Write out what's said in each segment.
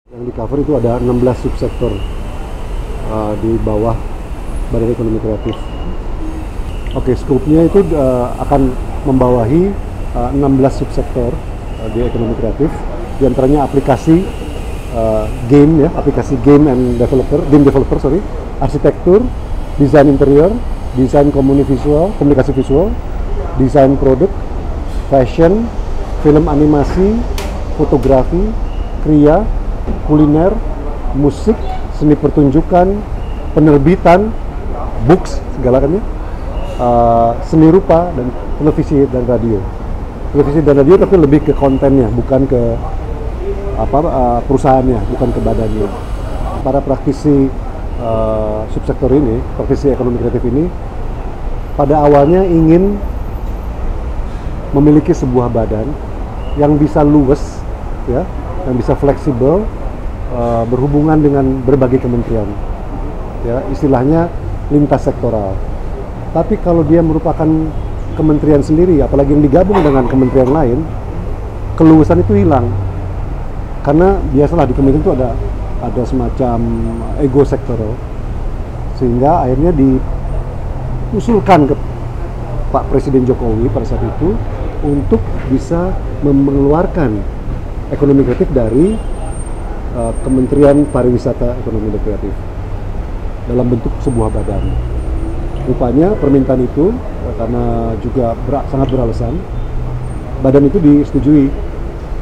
Yang di cover itu ada 16 subsektor di bawah Badan Ekonomi Kreatif. Oke, skopnya itu akan membawahi 16 subsektor di ekonomi kreatif. Di antaranya aplikasi game ya, aplikasi game developer, arsitektur, desain interior, desain komunikasi visual, desain produk, fashion, film animasi, fotografi, kriya, kuliner, musik, seni pertunjukan, penerbitan, books, segala kan ya, seni rupa, dan televisi dan radio. Televisi dan radio tapi lebih ke kontennya, bukan ke perusahaannya, bukan ke badannya. Para praktisi subsektor ini, praktisi ekonomi kreatif ini, pada awalnya ingin memiliki sebuah badan yang bisa luwes, ya, yang bisa fleksibel, berhubungan dengan berbagai kementerian, ya, istilahnya lintas sektoral. Tapi kalau dia merupakan kementerian sendiri, apalagi yang digabung dengan kementerian lain, keluasan itu hilang. Karena biasalah di kementerian itu ada semacam ego sektoral, sehingga akhirnya diusulkan ke Pak Presiden Jokowi pada saat itu untuk bisa mengeluarkan ekonomi kreatif dari Kementerian Pariwisata Ekonomi dan Kreatif dalam bentuk sebuah badan. Rupanya permintaan itu karena juga sangat beralasan, badan itu disetujui,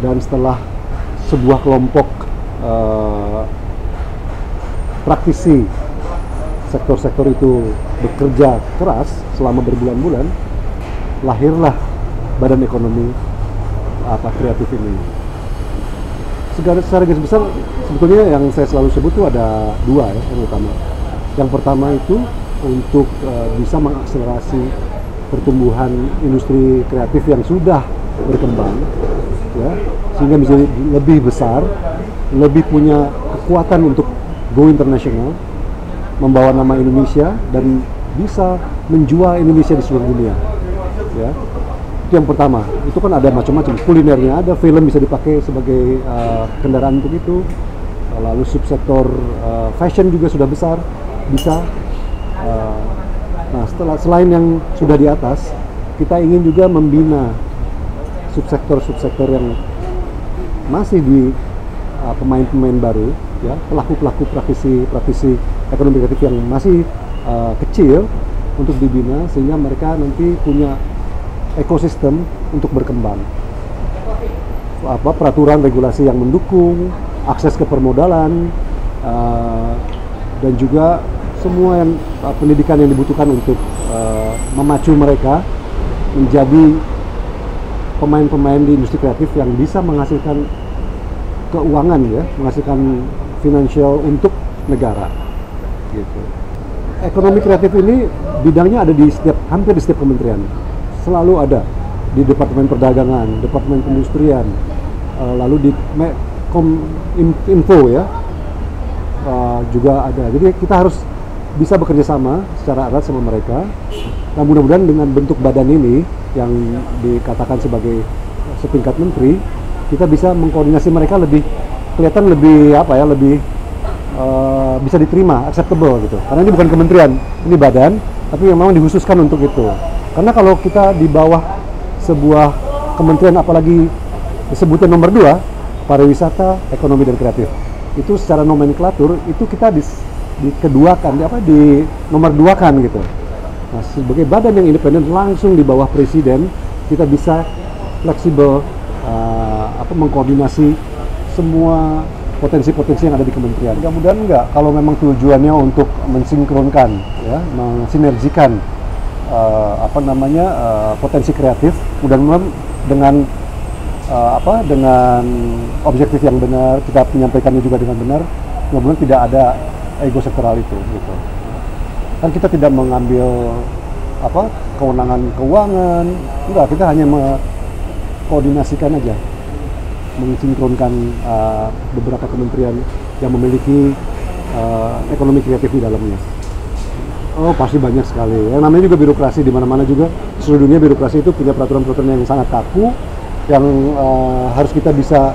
dan setelah sebuah kelompok praktisi sektor-sektor itu bekerja keras selama berbulan-bulan, lahirlah Badan Ekonomi Kreatif ini. Secara garis besar sebetulnya yang saya selalu sebut itu ada dua ya, yang utama. Yang pertama itu untuk bisa mengakselerasi pertumbuhan industri kreatif yang sudah berkembang, ya, sehingga bisa lebih besar, lebih punya kekuatan untuk go international, membawa nama Indonesia dan bisa menjual Indonesia di seluruh dunia, ya. Itu yang pertama. Itu kan ada macam-macam, kulinernya ada, film bisa dipakai sebagai kendaraan untuk itu, lalu subsektor fashion juga sudah besar, bisa. Nah, selain yang sudah di atas, kita ingin juga membina subsektor-subsektor yang masih di pemain-pemain baru, ya, pelaku-pelaku praktisi ekonomi kreatif yang masih kecil untuk dibina, sehingga mereka nanti punya ekosistem untuk berkembang. Peraturan regulasi yang mendukung, akses ke permodalan, dan juga semua yang pendidikan yang dibutuhkan untuk memacu mereka menjadi pemain-pemain di industri kreatif yang bisa menghasilkan keuangan, ya, menghasilkan finansial untuk negara, gitu. Ekonomi kreatif ini bidangnya ada hampir di setiap kementerian. Selalu ada di Departemen Perdagangan, Departemen Perindustrian, lalu di Info, ya, juga ada. Jadi kita harus bisa bekerja sama secara erat sama mereka. Nah, mudah-mudahan dengan bentuk badan ini yang dikatakan sebagai setingkat menteri, kita bisa mengkoordinasi mereka kelihatan lebih bisa diterima, acceptable gitu. Karena ini bukan kementerian, ini badan, tapi yang memang dikhususkan untuk itu. Karena kalau kita di bawah sebuah kementerian, apalagi disebutnya nomor 2, pariwisata, ekonomi dan kreatif, itu secara nomenklatur itu kita di nomor 2 kan gitu. Nah, sebagai badan yang independen langsung di bawah presiden, kita bisa fleksibel mengkoordinasi semua potensi-potensi yang ada di kementerian. Mudah-mudahan enggak, kalau memang tujuannya untuk mensinkronkan, ya, mensinergikan potensi kreatif, mudah-mudahan dengan dengan objektif yang benar, kita menyampaikannya juga dengan benar, mudah-mudahan tidak ada ego sektoral itu, gitu. Kan kita tidak mengambil kewenangan keuangan, enggak, kita hanya mengkoordinasikan aja, mensinkronkan beberapa kementerian yang memiliki ekonomi kreatif di dalamnya. Oh, pasti banyak sekali. Yang namanya juga birokrasi, di mana-mana juga seluruh dunia birokrasi itu punya peraturan-peraturan yang sangat kaku, yang harus kita bisa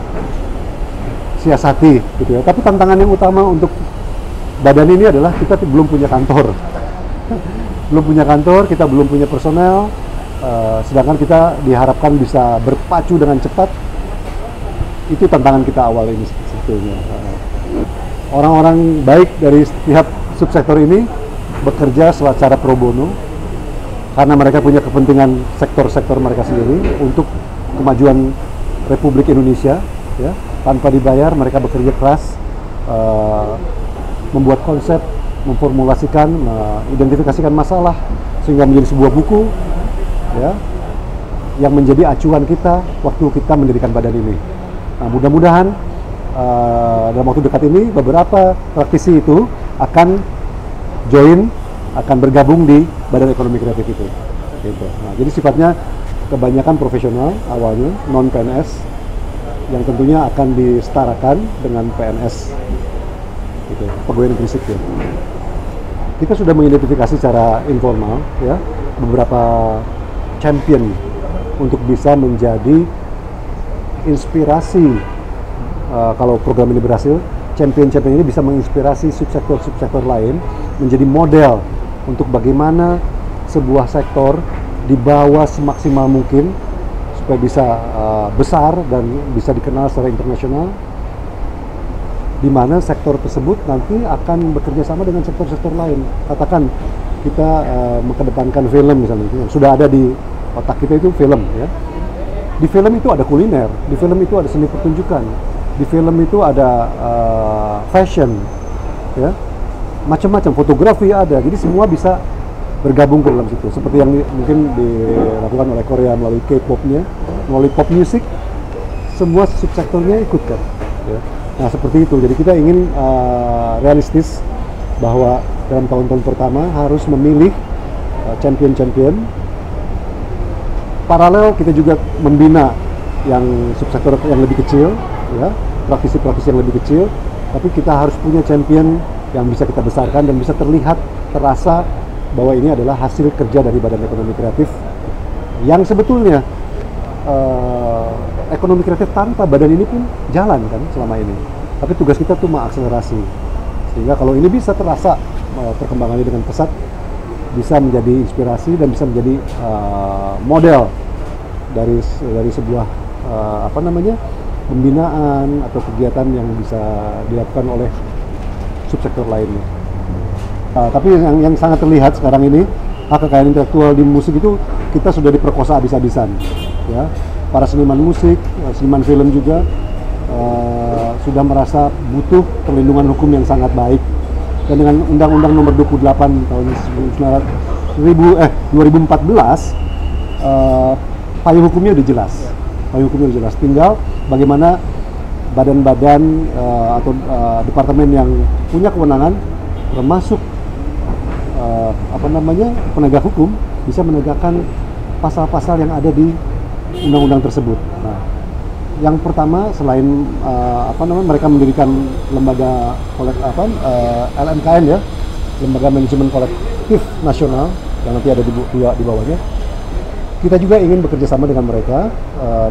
siasati gitu ya. Tapi tantangan yang utama untuk badan ini adalah kita belum punya kantor. Belum punya kantor, kita belum punya personel, sedangkan kita diharapkan bisa berpacu dengan cepat. Itu tantangan kita awal ini sebetulnya. Orang-orang baik dari setiap subsektor ini bekerja secara pro bono karena mereka punya kepentingan sektor-sektor mereka sendiri untuk kemajuan Republik Indonesia, ya. Tanpa dibayar, mereka bekerja keras, membuat konsep, memformulasikan, mengidentifikasikan masalah sehingga menjadi sebuah buku, ya, yang menjadi acuan kita waktu kita mendirikan badan ini. Nah, mudah-mudahan dalam waktu dekat ini beberapa praktisi itu akan akan bergabung di Badan Ekonomi Kreatif itu. Gitu. Nah, jadi sifatnya kebanyakan profesional awalnya, non PNS, yang tentunya akan disetarakan dengan PNS, gitu, pegawai negeri sipil. Kita sudah mengidentifikasi secara informal, ya, beberapa champion untuk bisa menjadi inspirasi. Kalau program ini berhasil, champion-champion ini bisa menginspirasi subsektor-subsektor lain menjadi model untuk bagaimana sebuah sektor dibawa semaksimal mungkin supaya bisa besar dan bisa dikenal secara internasional, di mana sektor tersebut nanti akan bekerja sama dengan sektor-sektor lain. Katakan kita mengedepankan film misalnya, yang sudah ada di otak kita itu film, ya. Di film itu ada kuliner, di film itu ada seni pertunjukan, di film itu ada fashion, ya, macam-macam, fotografi ada. Jadi semua bisa bergabung ke dalam situ, seperti yang mungkin dilakukan oleh Korea melalui K-pop-nya, melalui pop music, semua subsektornya ikut kan, ya. Nah, seperti itu. Jadi kita ingin realistis bahwa dalam tahun-tahun pertama harus memilih champion-champion. Paralel kita juga membina yang subsektor yang lebih kecil, ya, praktisi-praktisi yang lebih kecil, tapi kita harus punya champion yang bisa kita besarkan dan bisa terlihat, terasa bahwa ini adalah hasil kerja dari Badan Ekonomi Kreatif yang sebetulnya ekonomi kreatif tanpa badan ini pun jalan kan selama ini. Tapi tugas kita tuh mengakselerasi sehingga kalau ini bisa terasa perkembangannya dengan pesat, bisa menjadi inspirasi dan bisa menjadi model dari sebuah pembinaan atau kegiatan yang bisa dilakukan oleh subsektor lainnya. Tapi yang sangat terlihat sekarang ini, hak kekayaan intelektual di musik itu kita sudah diperkosa habis-habisan, ya. Para seniman musik, seniman film juga sudah merasa butuh perlindungan hukum yang sangat baik. Dan dengan Undang-Undang Nomor 28 tahun 2014, payung hukumnya udah jelas. Tinggal bagaimana badan-badan atau departemen yang punya kewenangan, termasuk penegak hukum, bisa menegakkan pasal-pasal yang ada di undang-undang tersebut. Nah, yang pertama selain mereka mendirikan lembaga LMKN, ya, Lembaga Manajemen Kolektif Nasional yang nanti ada di bawahnya. Kita juga ingin bekerja sama dengan mereka,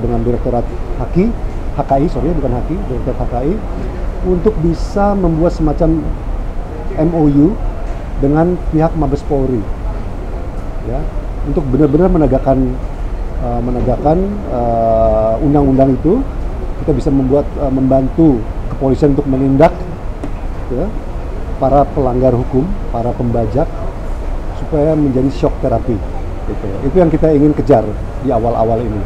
dengan Direktorat Direktorat HKI, untuk bisa membuat semacam MOU dengan pihak Mabes Polri, ya, untuk benar-benar menegakkan undang-undang itu. Kita bisa membantu kepolisian untuk menindak, ya, para pelanggar hukum, para pembajak, supaya menjadi shock terapi. Gitu. Itu yang kita ingin kejar di awal-awal ini.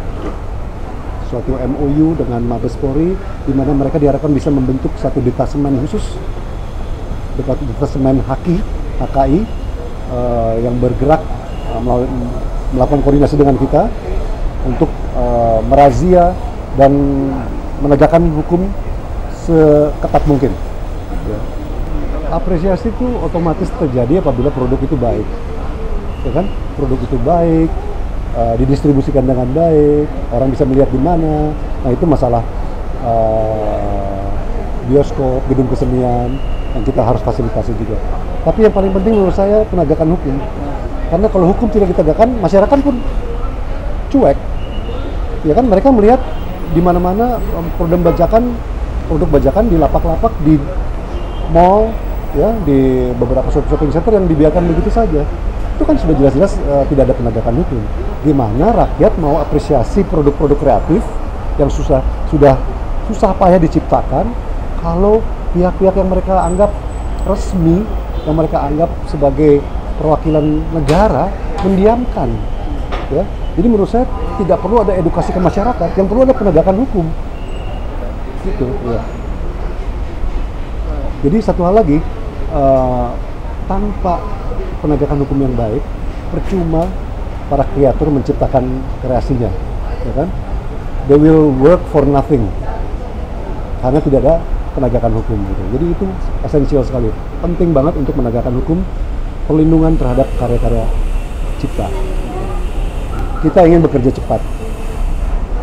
Suatu MOU dengan Mabes Polri, di mana mereka diharapkan bisa membentuk satu detasemen khusus, detasemen HKI, yang bergerak melakukan koordinasi dengan kita untuk merazia dan menegakkan hukum seketat mungkin. Ya. Apresiasi itu otomatis terjadi apabila produk itu baik, ya kan? Produk itu baik, didistribusikan dengan baik, orang bisa melihat di mana. Nah, itu masalah bioskop, gedung kesenian yang kita harus fasilitasi juga. Tapi yang paling penting menurut saya penegakan hukum. Karena kalau hukum tidak ditegakkan, masyarakat pun cuek. Ya kan, mereka melihat di mana-mana produk bajakan produk bajakan di lapak-lapak, di mall, ya, di beberapa shopping center yang dibiarkan begitu saja. Itu kan sudah jelas-jelas tidak ada penegakan hukum. Gimana rakyat mau apresiasi produk-produk kreatif yang sudah susah payah diciptakan kalau pihak-pihak yang mereka anggap resmi, yang mereka anggap sebagai perwakilan negara mendiamkan, ya. Jadi menurut saya tidak perlu ada edukasi ke masyarakat, yang perlu ada penegakan hukum, gitu, ya. Jadi satu hal lagi, tanpa penegakan hukum yang baik, percuma para kreator menciptakan kreasinya, ya kan? They will work for nothing, karena tidak ada penegakan hukum, gitu. Jadi itu esensial sekali, penting banget untuk menegakkan hukum, perlindungan terhadap karya-karya cipta. Kita ingin bekerja cepat,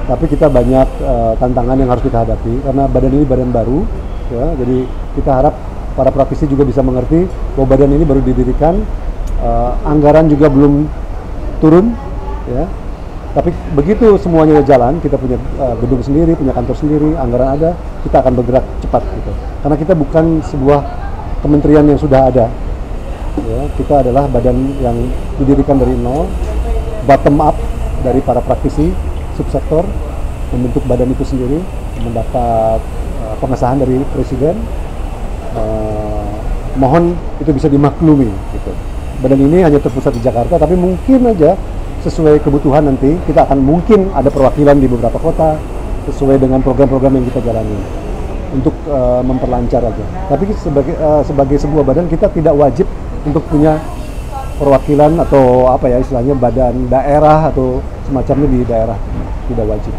tapi kita banyak tantangan yang harus kita hadapi karena badan ini badan baru, ya. Jadi kita harap para praktisi juga bisa mengerti bahwa badan ini baru didirikan, anggaran juga belum turun, ya. Tapi begitu semuanya jalan, kita punya gedung sendiri, punya kantor sendiri, anggaran ada, kita akan bergerak cepat, gitu. Karena kita bukan sebuah kementerian yang sudah ada, ya. Kita adalah badan yang didirikan dari nol, bottom up dari para praktisi subsektor, membentuk badan itu sendiri, mendapat pengesahan dari presiden. Mohon itu bisa dimaklumi, gitu. Badan ini hanya terpusat di Jakarta, tapi mungkin aja sesuai kebutuhan nanti kita akan mungkin ada perwakilan di beberapa kota sesuai dengan program-program yang kita jalani untuk memperlancar aja. Tapi sebagai sebuah badan kita tidak wajib untuk punya perwakilan atau apa ya istilahnya badan daerah atau semacamnya di daerah, tidak wajib.